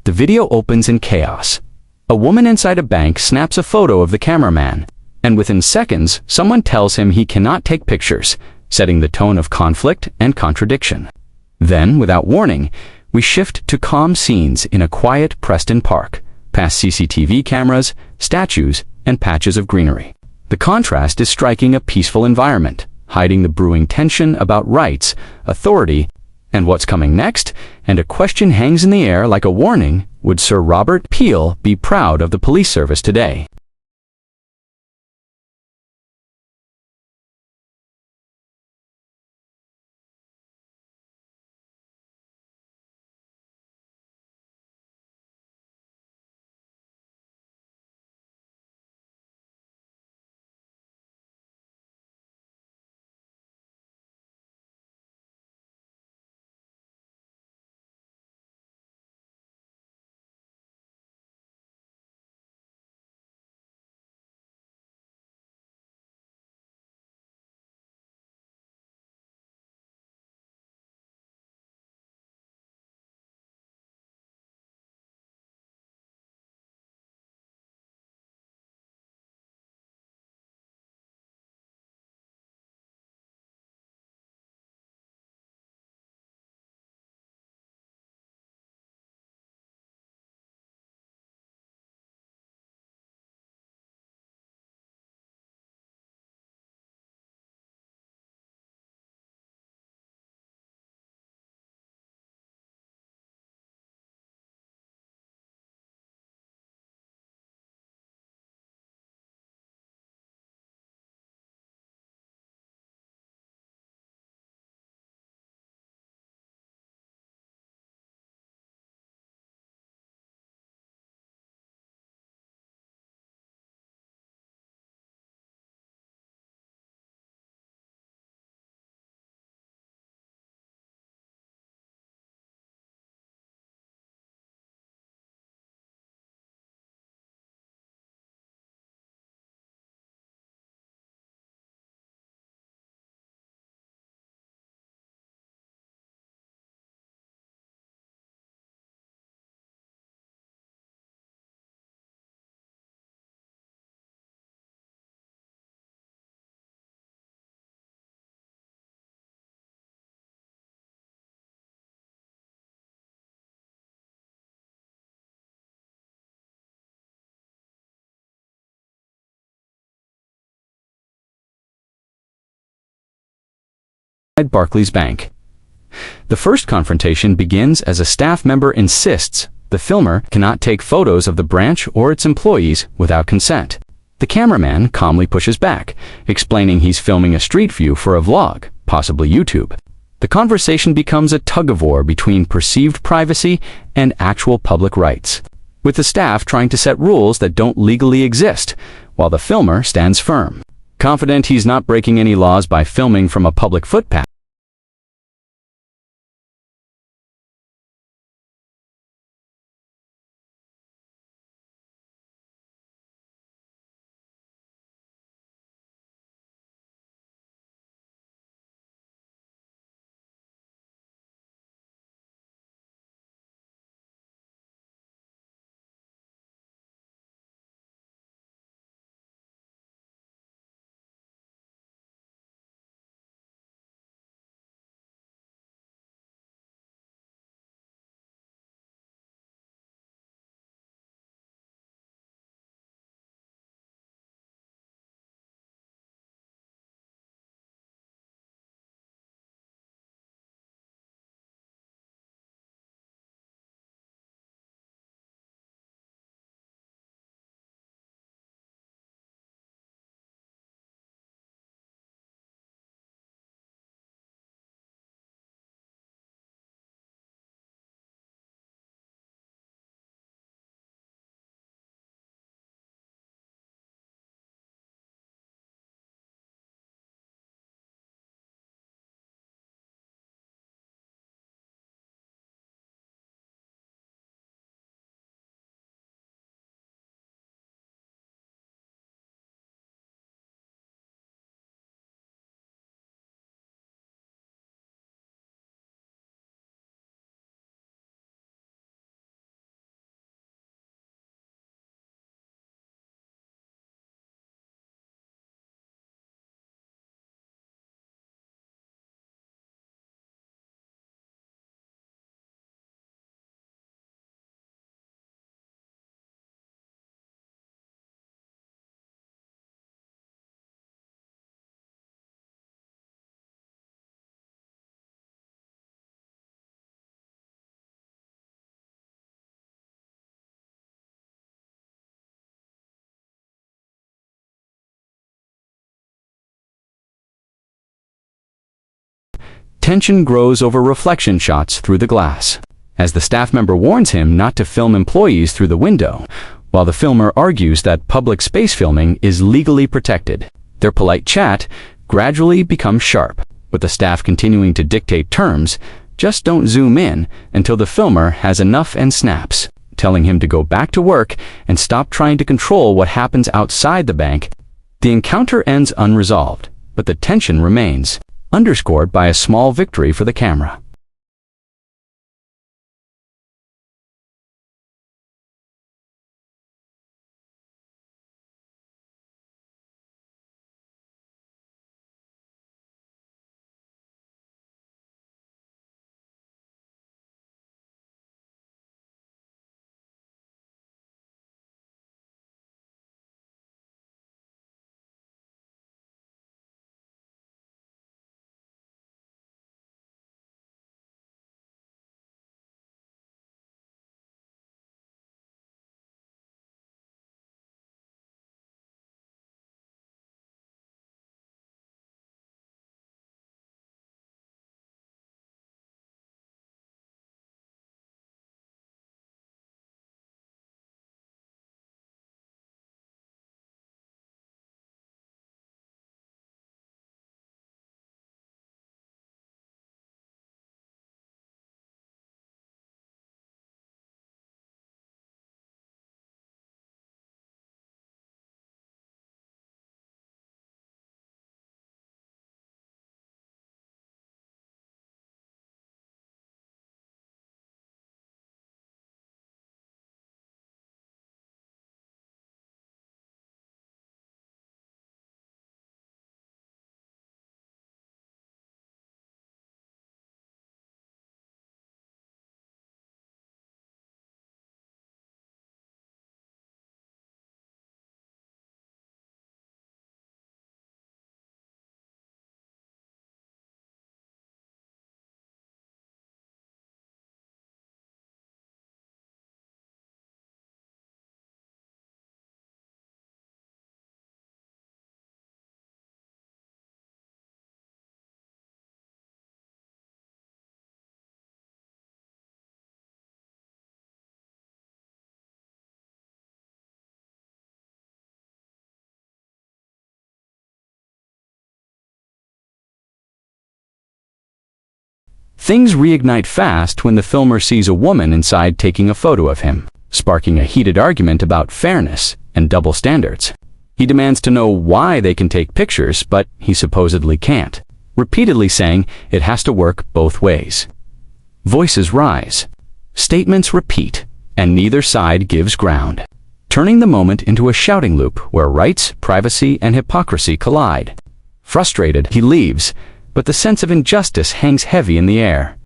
The video opens in chaos. A woman inside a bank snaps a photo of the cameraman, and within seconds, someone tells him he cannot take pictures, setting the tone of conflict and contradiction. Then, without warning, we shift to calm scenes in a quiet Preston park, past CCTV cameras, statues, and patches of greenery. The contrast is striking: a peaceful environment, hiding the brewing tension about rights, authority, and what's coming next, and a question hangs in the air like a warning: would Sir Robert Peel be proud of the police service today? Barclays Bank. The first confrontation begins as a staff member insists the filmer cannot take photos of the branch or its employees without consent. The cameraman calmly pushes back, explaining he's filming a street view for a vlog, possibly YouTube. The conversation becomes a tug-of-war between perceived privacy and actual public rights, with the staff trying to set rules that don't legally exist, while the filmer stands firm, confident he's not breaking any laws by filming from a public footpath. Tension grows over reflection shots through the glass, as the staff member warns him not to film employees through the window, while the filmer argues that public space filming is legally protected. Their polite chat gradually becomes sharp, with the staff continuing to dictate terms, "Just don't zoom in," until the filmer has enough and snaps, telling him to go back to work and stop trying to control what happens outside the bank. The encounter ends unresolved, but the tension remains, underscored by a small victory for the camera. Things reignite fast when the filmer sees a woman inside taking a photo of him, sparking a heated argument about fairness and double standards. He demands to know why they can take pictures, but he supposedly can't, repeatedly saying it has to work both ways. Voices rise, statements repeat, and neither side gives ground, turning the moment into a shouting loop where rights, privacy, and hypocrisy collide. Frustrated, he leaves, but the sense of injustice hangs heavy in the air.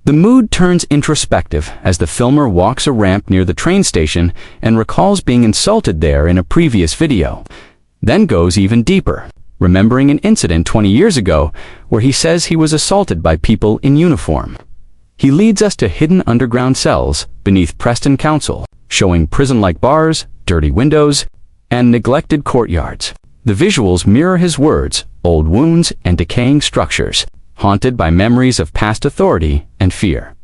The mood turns introspective as the filmer walks a ramp near the train station and recalls being insulted there in a previous video, then goes even deeper, remembering an incident 20 years ago where he says he was assaulted by people in uniform. He leads us to hidden underground cells beneath Preston Council, showing prison-like bars, dirty windows, and neglected courtyards. The visuals mirror his words, old wounds and decaying structures, haunted by memories of past authority and fear.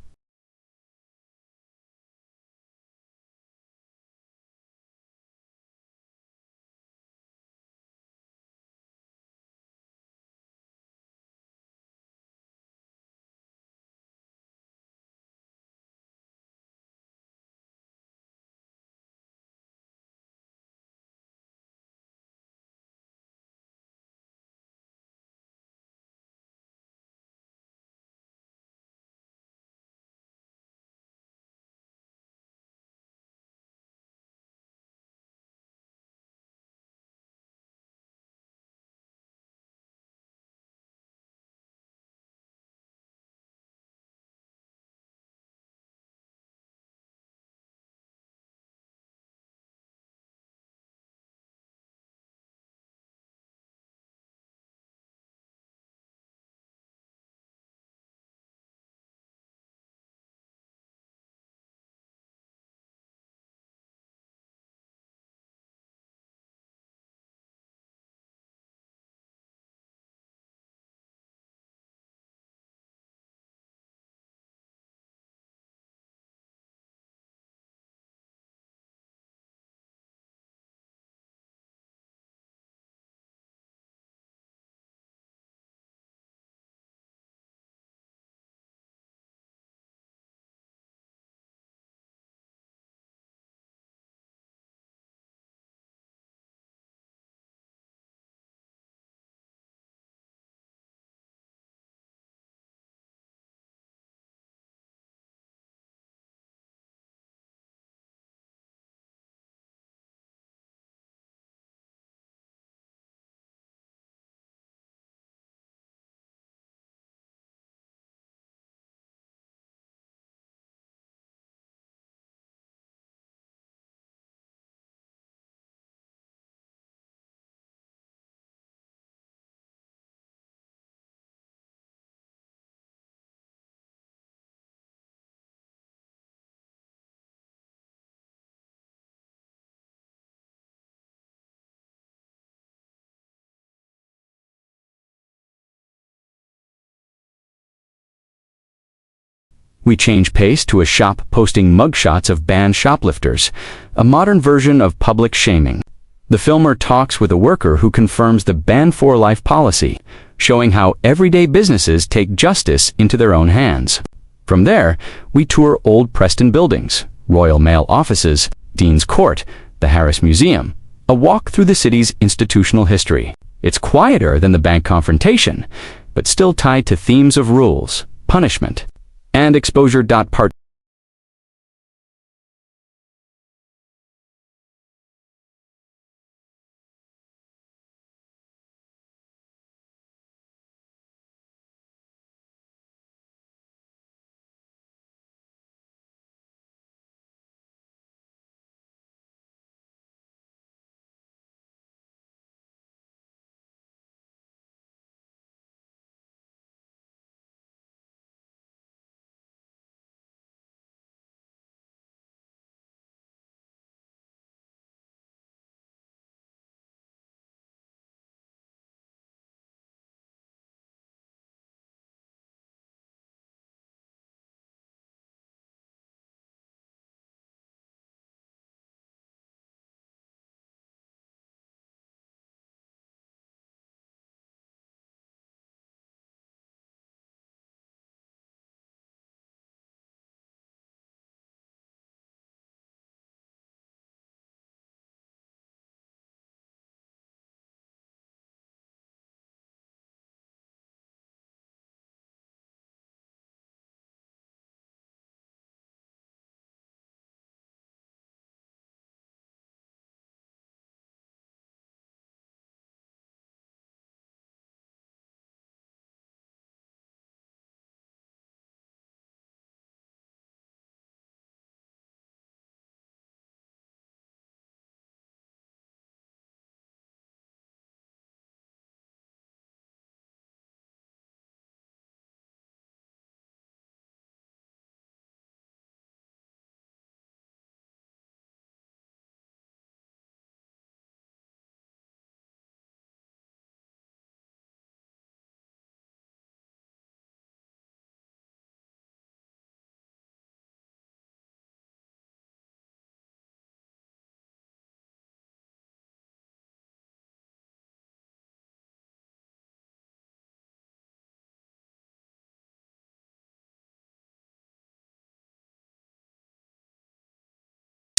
We change pace to a shop posting mugshots of banned shoplifters, a modern version of public shaming. The filmer talks with a worker who confirms the ban for life policy, showing how everyday businesses take justice into their own hands. From there, we tour old Preston buildings, Royal Mail offices, Dean's Court, the Harris Museum, a walk through the city's institutional history. It's quieter than the bank confrontation, but still tied to themes of rules, punishment, and exposure. Part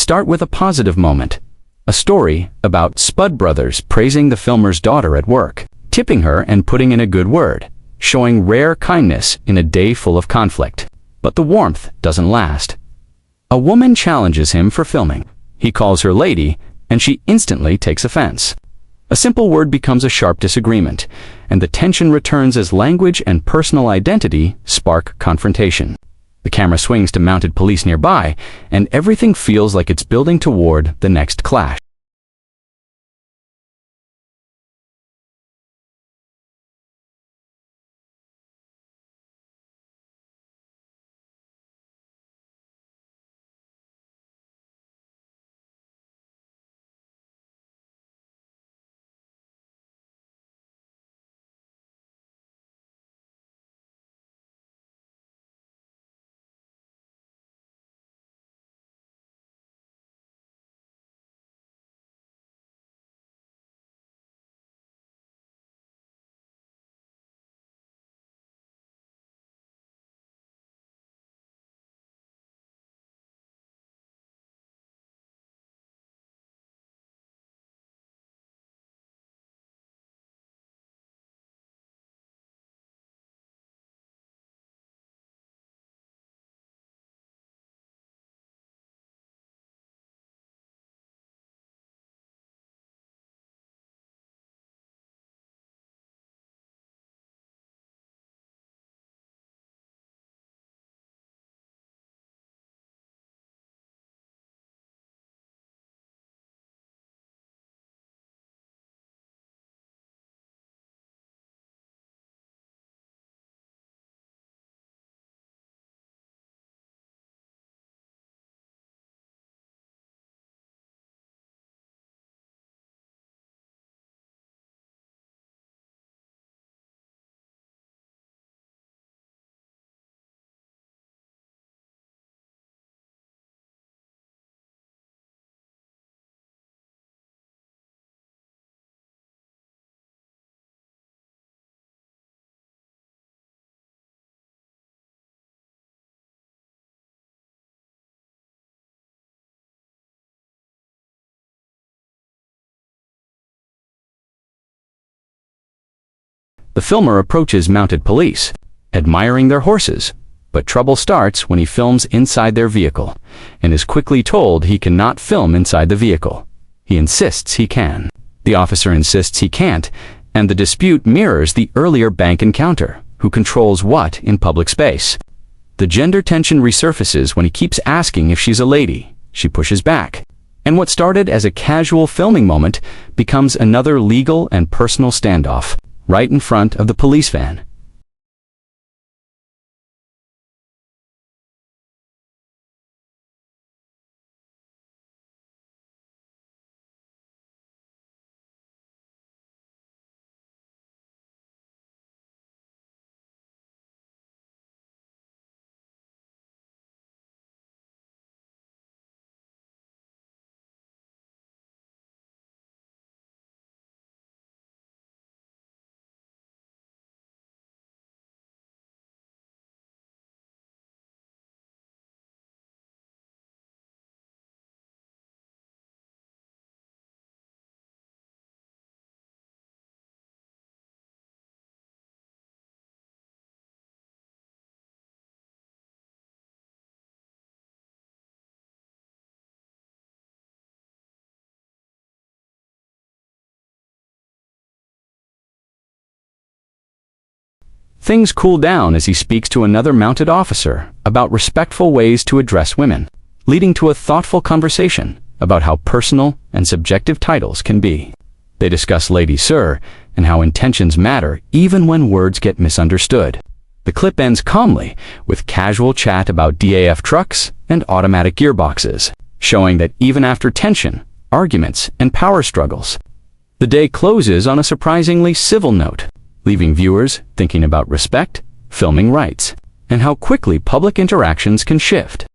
start with a positive moment. A story about Spud brothers praising the filmer's daughter at work, tipping her and putting in a good word, showing rare kindness in a day full of conflict. But the warmth doesn't last. A woman challenges him for filming. He calls her lady, and she instantly takes offense. A simple word becomes a sharp disagreement, and the tension returns as language and personal identity spark confrontation. The camera swings to mounted police nearby, and everything feels like it's building toward the next clash. The filmer approaches mounted police, admiring their horses, but trouble starts when he films inside their vehicle, and is quickly told he cannot film inside the vehicle. He insists he can. The officer insists he can't, and the dispute mirrors the earlier bank encounter, who controls what in public space. The gender tension resurfaces when he keeps asking if she's a lady. She pushes back, and what started as a casual filming moment becomes another legal and personal standoff, right in front of the police van. Things cool down as he speaks to another mounted officer about respectful ways to address women, leading to a thoughtful conversation about how personal and subjective titles can be. They discuss Lady Sir and how intentions matter even when words get misunderstood. The clip ends calmly with casual chat about DAF trucks and automatic gearboxes, showing that even after tension, arguments, and power struggles, the day closes on a surprisingly civil note, leaving viewers thinking about respect, filming rights, and how quickly public interactions can shift.